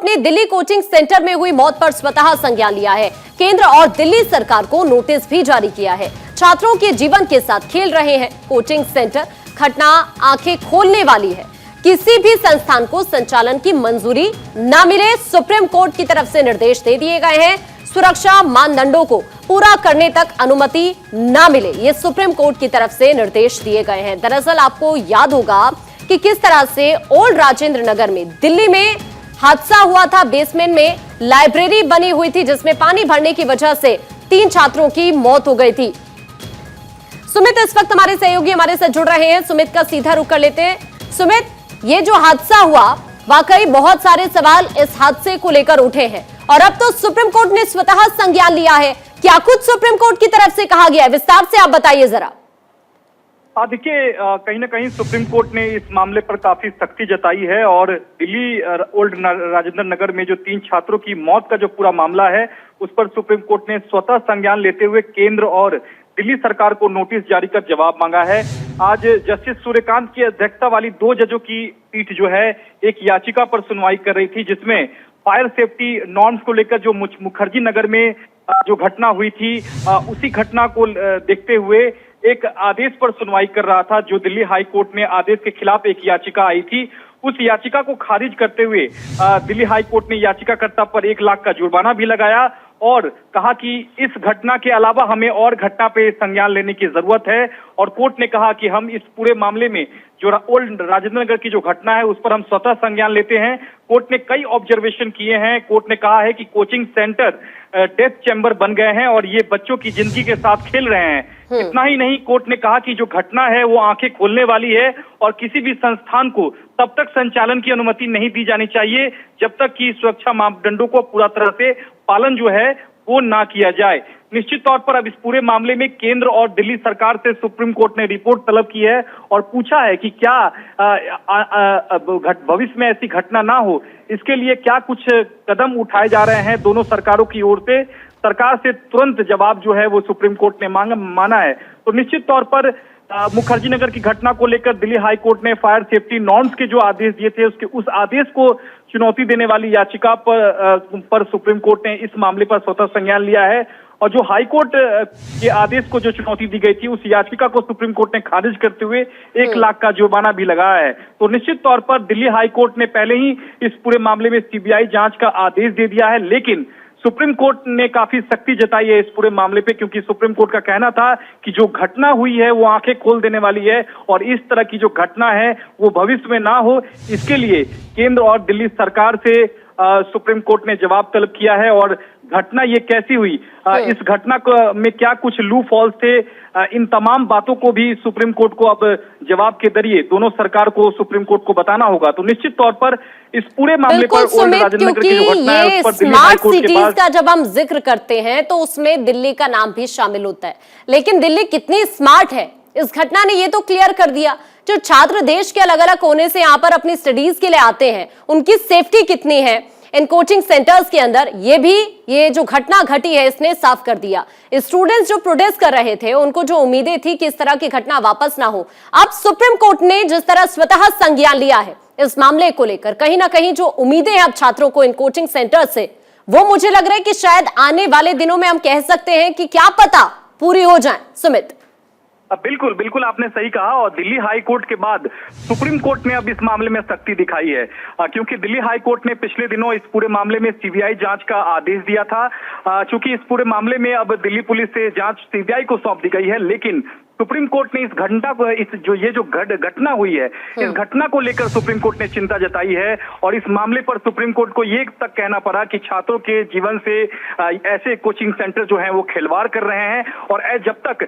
Court ने Delhi coaching centre में हुई मौत पर स्वतः संज्ञान लिया है। केंद्र और दिल्ली सरकार को नोटिस भी जारी किया है। छात्रों के जीवन के साथ खेल रहे हैं कोचिंग सेंटर। घटना आंखें खोलने वाली है। किसी भी संस्थान को संचालन की मंजूरी न मिले, सुप्रीम कोर्ट की तरफ से निर्देश दे दिए गए हैं। सुरक्षा मानदंडों को पूरा करने तक अनुमति न मिले, ये सुप्रीम कोर्ट की तरफ से निर्देश दिए गए हैं। दरअसल आपको याद होगा कि किस तरह से ओल्ड राजेंद्र नगर में दिल्ली में हादसा हुआ था। बेसमेंट में लाइब्रेरी बनी हुई थी जिसमें पानी भरने की वजह से 3 छात्रों की मौत हो गई थी। सुमित इस वक्त हमारे सहयोगी हमारे साथ जुड़ रहे हैं। सुमित का सीधा रुख कर लेते हैं। सुमित, ये जो हादसा हुआ, वाकई बहुत सारे सवाल इस हादसे को लेकर उठे हैं और अब तो सुप्रीम कोर्ट ने स्वतः संज्ञान लिया है। क्या कुछ सुप्रीम कोर्ट की तरफ से कहा गया है, विस्तार से आप बताइए जरा। देखिए, कहीं ना कहीं सुप्रीम कोर्ट ने इस मामले पर काफी सख्ती जताई है और दिल्ली ओल्ड राजेंद्र नगर में जो 3 छात्रों की मौत का जो पूरा मामला है उस पर सुप्रीम कोर्ट ने स्वतः संज्ञान लेते हुए केंद्र और दिल्ली सरकार को नोटिस जारी कर जवाब मांगा है। आज जस्टिस सूर्यकांत की अध्यक्षता वाली 2 जजों की पीठ जो है एक याचिका पर सुनवाई कर रही थी जिसमें फायर सेफ्टी नॉर्म्स को लेकर जो मुखर्जी नगर में जो घटना हुई थी उसी घटना को देखते हुए एक आदेश पर सुनवाई कर रहा था। जो दिल्ली हाई कोर्ट में आदेश के खिलाफ एक याचिका आई थी, उस याचिका को खारिज करते हुए दिल्ली हाई कोर्ट ने याचिकाकर्ता पर 1 लाख का जुर्माना भी लगाया और कहा कि इस घटना के अलावा हमें और घटना पे संज्ञान लेने की जरूरत है। और कोर्ट ने कहा कि हम इस पूरे मामले में जो ओल्ड राजेंद्र नगर की जो घटना है उस पर हम स्वतः संज्ञान लेते हैं। कोर्ट ने कई ऑब्जर्वेशन किए हैं। कोर्ट ने कहा है कि कोचिंग सेंटर डेथ चैम्बर बन गए हैं और ये बच्चों की जिंदगी के साथ खेल रहे हैं। इतना ही नहीं, कोर्ट ने कहा कि जो घटना है वो आंखें खोलने वाली है और किसी भी संस्थान को तब तक संचालन की अनुमति नहीं दी जानी चाहिए जब तक कि सुरक्षा मापदंडों को पूरा तरह से पालन जो है वो ना किया जाए। निश्चित तौर पर अब इस पूरे मामले में केंद्र और दिल्ली सरकार से सुप्रीम कोर्ट ने रिपोर्ट तलब की है और पूछा है कि क्या भविष्य में ऐसी घटना ना हो, इसके लिए क्या कुछ कदम उठाए जा रहे हैं दोनों सरकारों की ओर से। सरकार से तुरंत जवाब जो है वो सुप्रीम कोर्ट ने माना है। तो निश्चित तौर पर मुखर्जी नगर की घटना को लेकर दिल्ली हाई कोर्ट ने फायर सेफ्टी नॉर्म्स के जो आदेश दिए थे उस आदेश को चुनौती देने वाली याचिका पर सुप्रीम कोर्ट ने इस मामले पर स्वतः संज्ञान लिया है और जो हाई कोर्ट के आदेश को जो चुनौती दी गई थी उस याचिका को सुप्रीम कोर्ट ने खारिज करते हुए 1 लाख का जुर्माना भी लगाया है। तो निश्चित तौर पर दिल्ली हाई कोर्ट ने पहले ही इस पूरे मामले में सीबीआई जांच का आदेश दे दिया है, लेकिन सुप्रीम कोर्ट ने काफी सख्ती जताई है इस पूरे मामले पे, क्योंकि सुप्रीम कोर्ट का कहना था कि जो घटना हुई है वो आंखें खोल देने वाली है और इस तरह की जो घटना है वो भविष्य में ना हो, इसके लिए केंद्र और दिल्ली सरकार से सुप्रीम कोर्ट ने जवाब तलब किया है। और घटना ये कैसी हुई, इस घटना में क्या कुछ लूप होल्स थे, इन तमाम बातों को भी सुप्रीम कोर्ट को अब जवाब के जरिए दोनों सरकार को सुप्रीम कोर्ट को बताना होगा। तो निश्चित तौर पर इस पूरे मामले पर ओल्ड राजेंद्र नगर की जो घटना है उस पर दिल्ली हाई कोर्ट के पास का जब हम जिक्र करते हैं तो उसमें दिल्ली का नाम भी शामिल होता है, लेकिन दिल्ली कितनी स्मार्ट है इस घटना ने ये तो क्लियर कर दिया। जो छात्र देश के अलग अलग कोने से यहाँ पर अपनी स्टडीज के लिए आते हैं उनकी सेफ्टी कितनी है इन कोचिंग सेंटर्स के अंदर, ये जो घटना घटी है इसने साफ कर दिया। स्टूडेंट्स जो प्रोटेस्ट कर रहे थे उनको जो उम्मीदें थी कि इस तरह की घटना वापस ना हो, अब सुप्रीम कोर्ट ने जिस तरह स्वतः संज्ञान लिया है इस मामले को लेकर, कहीं ना कहीं जो उम्मीदें हैं अब छात्रों को इन कोचिंग सेंटर से, वो मुझे लग रहा है कि शायद आने वाले दिनों में हम कह सकते हैं कि क्या पता पूरी हो जाए। सुमित, बिल्कुल बिल्कुल आपने सही कहा और दिल्ली हाई कोर्ट के बाद सुप्रीम कोर्ट ने अब इस मामले में सख्ती दिखाई है, क्योंकि दिल्ली हाई कोर्ट ने पिछले दिनों इस पूरे मामले में सीबीआई जांच का आदेश दिया था। चूंकि इस पूरे मामले में अब दिल्ली पुलिस से जांच सीबीआई को सौंप दी गई है, लेकिन सुप्रीम कोर्ट ने इस घटना को जो घटना हुई है इस घटना को लेकर सुप्रीम कोर्ट ने चिंता जताई है और इस मामले पर सुप्रीम कोर्ट को ये तक कहना पड़ा कि छात्रों के जीवन से ऐसे कोचिंग सेंटर जो हैं वो खिलवाड़ कर रहे हैं और जब तक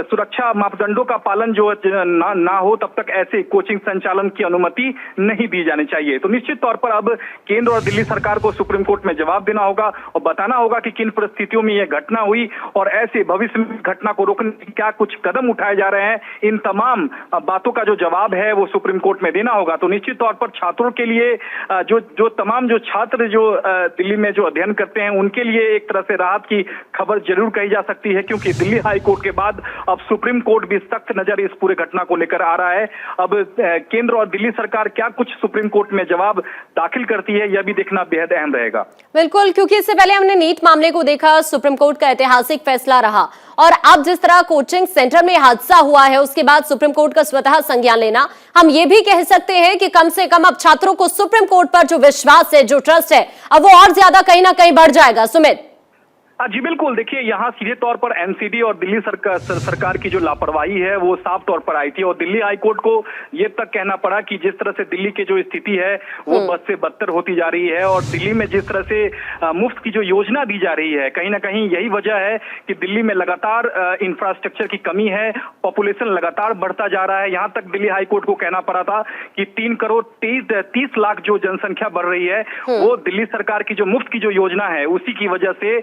सुरक्षा मापदंडों का पालन जो ना हो तब तक ऐसे कोचिंग संचालन की अनुमति नहीं दी जानी चाहिए। तो निश्चित तौर पर अब केंद्र और दिल्ली सरकार को सुप्रीम कोर्ट में जवाब देना होगा और बताना होगा कि किन परिस्थितियों में यह घटना हुई और ऐसे भविष्य में घटना को रोकने क्या कुछ कदम उठाए जा रहे हैं, इन तमाम बातों का जो जवाब है वो सुप्रीम कोर्ट में देना होगा। तो निश्चित तौर पर छात्रों के लिए जो तमाम जो छात्र जो दिल्ली में जो अध्ययन करते हैं उनके लिए एक तरह से राहत की खबर जरूर कही जा सकती है, क्योंकि दिल्ली हाई कोर्ट के बाद अब सुप्रीम कोर्ट भी सख्त नजर इस पूरे घटना को लेकर आ रहा है। अब केंद्र और दिल्ली सरकार क्या कुछ सुप्रीम कोर्ट में जवाब दाखिल करती है, यह भी देखना बेहद अहम रहेगा। बिल्कुल, क्योंकि इससे पहले हमने नीट मामले को देखा, सुप्रीम कोर्ट का ऐतिहासिक फैसला रहा, और अब जिस तरह कोचिंग सेंटर में हादसा हुआ है उसके बाद सुप्रीम कोर्ट का स्वतः संज्ञान लेना, हम ये भी कह सकते हैं कि कम से कम अब छात्रों को सुप्रीम कोर्ट पर जो विश्वास है, जो ट्रस्ट है, अब वो और ज्यादा कहीं ना कहीं बढ़ जाएगा। सुमित जी बिल्कुल, देखिए यहाँ सीधे तौर पर एनसीडी और दिल्ली सरकार की जो लापरवाही है वो साफ तौर पर आई थी, और दिल्ली हाई कोर्ट को ये तक कहना पड़ा कि जिस तरह से दिल्ली की जो स्थिति है वो बद से बदतर होती जा रही है, और दिल्ली में जिस तरह से मुफ्त की जो योजना दी जा रही है, कहीं ना कहीं यही वजह है कि दिल्ली में लगातार इंफ्रास्ट्रक्चर की कमी है, पॉपुलेशन लगातार बढ़ता जा रहा है। यहाँ तक दिल्ली हाई कोर्ट को कहना पड़ा था कि 3 करोड़ 30 लाख जो जनसंख्या बढ़ रही है वो दिल्ली सरकार की जो मुफ्त की जो योजना है उसी की वजह से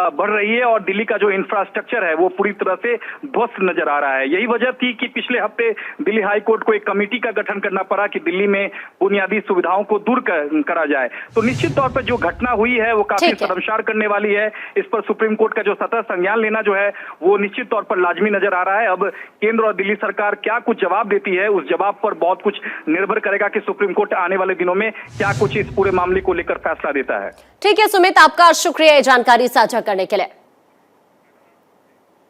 बढ़ रही है, और दिल्ली का जो इंफ्रास्ट्रक्चर है वो पूरी तरह से ध्वस्त नजर आ रहा है। यही वजह थी कि पिछले हफ्ते दिल्ली हाई कोर्ट को एक कमेटी का गठन करना पड़ा कि दिल्ली में बुनियादी सुविधाओं को दूर करा जाए। तो निश्चित तौर पर जो घटना हुई है वो काफी शर्मसार करने वाली है। इस पर सुप्रीम कोर्ट का जो सतत संज्ञान लेना जो है वो निश्चित तौर पर लाजमी नजर आ रहा है। अब केंद्र और दिल्ली सरकार क्या कुछ जवाब देती है, उस जवाब पर बहुत कुछ निर्भर करेगा कि सुप्रीम कोर्ट आने वाले दिनों में क्या कुछ इस पूरे मामले को लेकर फैसला देता है। ठीक है सुमित, आपका शुक्रिया ये जानकारी साझा करने के लिए।